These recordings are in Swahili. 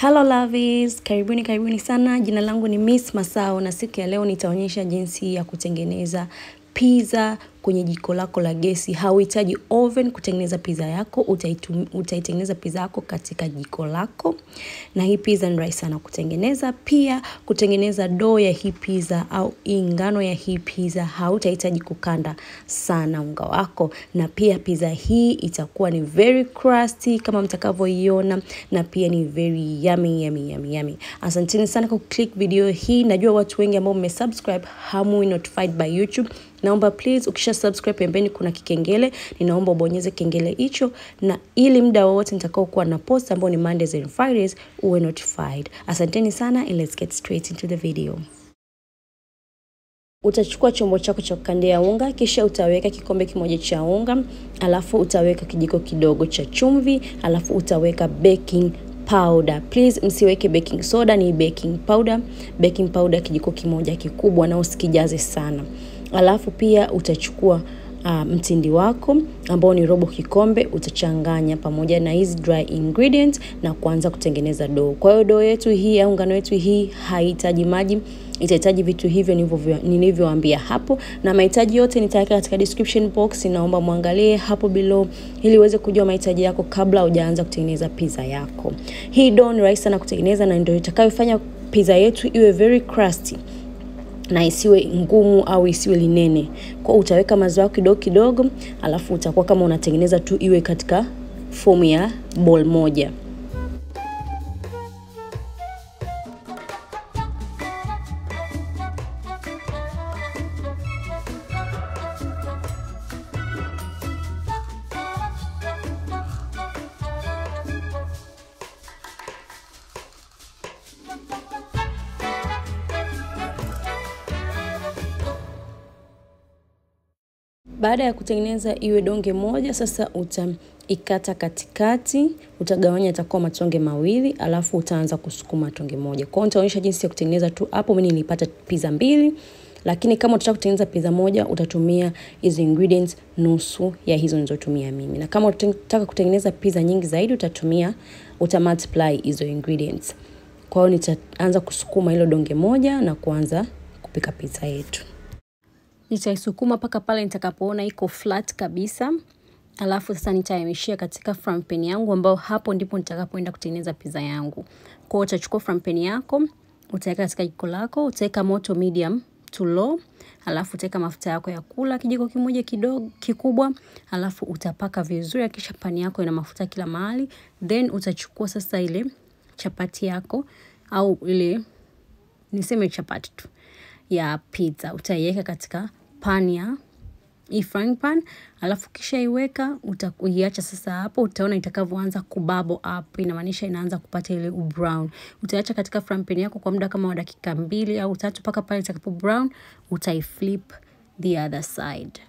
Hello lovies, karibuni sana. Jina langu ni Miss Masao na siku ya leo nitaonyesha jinsi ya kutengeneza pizza kwenye jiko lako la gesi. Hauhitaji oven kutengeneza pizza yako, utaitengeneza pizza yako katika jiko lako. Na hii pizza ni rahisi sana kutengeneza. Pia kutengeneza dough ya hii pizza au ngano ya hii pizza, hautahitaji kukanda sana unga wako. Na pia pizza hii itakuwa ni very crusty kama mtakavyoiona, na pia ni very yummy. Asanteni sana kwa click video hii. Najua watu wengi ambao mmesubscribe hamu notified by YouTube. Naomba please ukisha subscribe pembeni kuna kikengele, ninaomba ubonyeze kengele hicho, na ili muda wote nitakao kuwa na post ambao ni Mondays and Fridays uwe notified. Asanteni sana and let's get straight into the video. Utachukua chombo chako cha kukandia unga, kisha utaweka kikombe kimoja cha unga, alafu utaweka kijiko kidogo cha chumvi, alafu utaweka baking powder. Please msiweke baking soda, ni baking powder. Baking powder kijiko kimoja kikubwa na usikijaze sana. Alafu pia utachukua mtindi wako ambao ni robo kikombe, utachanganya pamoja na hizi dry ingredients na kuanza kutengeneza dough. Kwa hiyo dough yetu hii au ngano yetu hii haihitaji maji, itahitaji vitu hivyo nilivyowaambia hapo, na mahitaji yote nitaweka katika description box. Naomba muangalie hapo below ili uweze kujua mahitaji yako kabla hujaanza kutengeneza pizza yako. Hii dough ni rahisi sana kutengeneza na ndio itakayofanya pizza yetu iwe very crusty na isiwe ngumu au isiwe linene. Kwa utaweka maziwa kidogo, alafu utakuwa kama unatengeneza tu iwe katika form ya ball moja. Baada ya kutengeneza iwe donge moja, sasa utaikata katikati, utagawanya itakuwa matonge mawili, alafu utaanza kusukuma tonge moja. Kwa hiyo nitaonyesha jinsi ya kutengeneza tu hapo. Mimi nilipata pizza mbili, lakini kama utataka kutengeneza pizza moja utatumia hizo ingredients nusu ya hizo nilizotumia mimi. Na kama utataka kutengeneza pizza nyingi zaidi utamultiply hizo ingredients. Kwa hiyo nitaanza kusukuma hilo donge moja na kuanza kupika pizza yetu. Nitaisukuma paka pale nitakapoona iko flat kabisa. Alafu sasa nitahamishia katika frying pan yangu, ambao hapo ndipo nitakapoenda kutengeneza pizza yangu. Kwa hiyo utachukua frying pan yako, utaweka katika jiko lako, utaweka moto medium to low, alafu utaweka mafuta yako ya kula kijiko kimoja kidogo kikubwa, alafu utapaka vizuri kisha pani yako ina mafuta kila mahali. Then utachukua sasa ile chapati yako au ile niseme chapati tu ya pizza, utaiweka katika pan ya frying pan, alafu kisha iweka utaiacha sasa hapo. Utaona itakavyoanza kububble up, inamaanisha inaanza kupata ile brown. Utaacha katika frying pan yako kwa muda kama dakika 2 au 3 mpaka pale itakapo brown. Utaiflip the other side.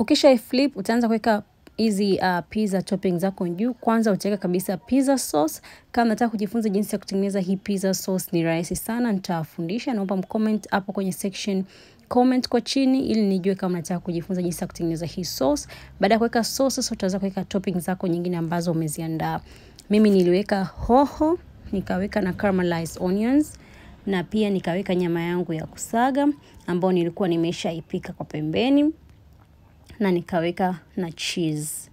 Ukisha flip utaanza kuweka hizi pizza toppings zako juu. Kwanza utaweka kabisa pizza sauce. Kama unataka kujifunza jinsi ya kutengeneza hii pizza sauce, ni rahisi sana, nitawafundisha. Naomba mcomment hapo kwenye section comment kwa chini ili nijue kama unataka kujifunza jinsi ya kutengeneza hii sauce. Baada ya kuweka sauce sasa utaanza kuweka toppings zako nyingine ambazo umeziandaa. Mimi niliweka hoho, nikaweka na caramelized onions, na pia nikaweka nyama yangu ya kusaga ambayo nilikuwa nimeshaipika kwa pembeni, na nikaweka na cheese.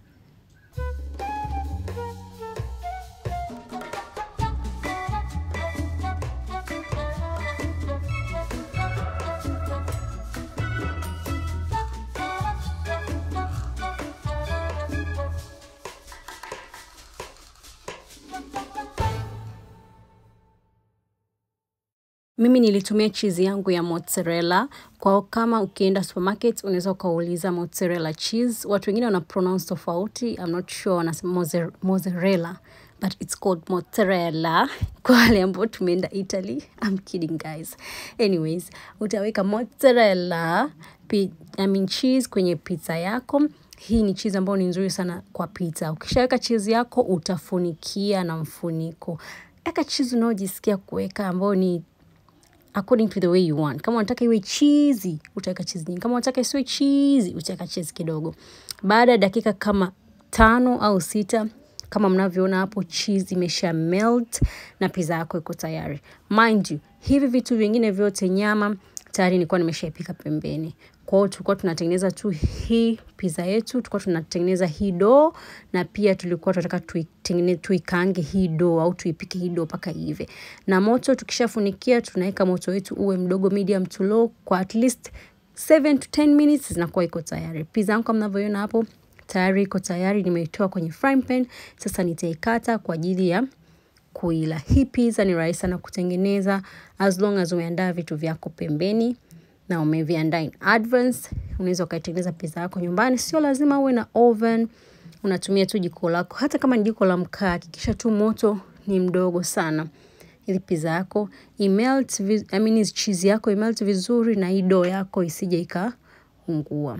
Mimi nilitumia cheese yangu ya Mozzarella. Kwa kama ukienda supermarket unaweza ukauliza Mozzarella cheese. Watu wengine wana pronounce tofauti. I'm not sure wanasema Mozzarella. but it's called mozzarella. Kwa wale ambao tumeenda Italy, I'm kidding guys. Anyways, utaweka mozzarella, cheese kwenye pizza yako. Hii ni cheese ambayo ni nzuri sana kwa pizza. Ukishaweka cheese yako utafunikia na mfuniko. Eka cheese unaojisikia kuweka ambayo ni according to the way you want. Kama unataka iwe cheesy, utaweka cheese nyingi. Kama unataka isiwe cheesy, utaweka cheese kidogo. Baada ya dakika kama 5 au 6, kama mnavyoona hapo, cheese imesha melt na pizza yako iko tayari. Mind you, hivi vitu vingine vyote, nyama tayari nilikuwa nimeshaipika pembeni. Kwa hiyo tulikuwa tunatengeneza tu hii pizza yetu, tulikuwa tunatengeneza hii dough, na pia tulikuwa tunataka tuikaange hii dough au tuipike hii dough paka ive. Na moto tukishafunikia, tunaweka moto wetu uwe mdogo, medium to low, kwa at least 7 to 10 minutes zinakuwa iko tayari. Pizza yangu kama mnavyoiona hapo tayari iko tayari, nimeitoa kwenye frying pan. Sasa nitaikata kwa ajili ya kuila. Hii pizza ni rahisi sana kutengeneza as long as umeandaa vitu vyako pembeni na umeviandaa in advance. Unaweza ukaitengeneza pizza yako nyumbani, sio lazima uwe na oven. Unatumia tu jiko lako, hata kama ni jiko la mkaa, hakikisha tu moto ni mdogo sana ili pizza yako cheese yako imelt vizuri na dough yako isije ikaungua.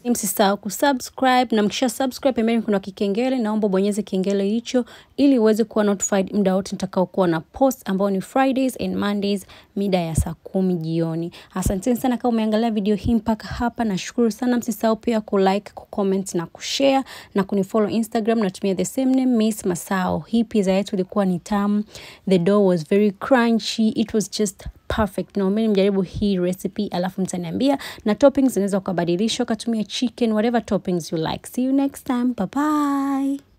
Msisahau kusubscribe, na mkisha subscribe pembeni kuna kikengele, naomba bonyeze kengele hicho ili uweze kuwa notified muda wote nitakao kuwa na post ambao ni Fridays and Mondays mida ya saa 10 jioni. Asante sana kama umeangalia video hii mpaka hapa, nashukuru sana. Msisahau pia kulike, kucomment na kushare na kunifollow Instagram, natumia the same name Miss Masao. Hii pizza yetu ilikuwa ni tamu. The dough was very crunchy. It was just perfect. Naomba mjaribu hii recipe alafu mtaniambia, na toppings unaweza kubadilisha ukatumia chicken, whatever toppings you like. See you next time. Bye bye.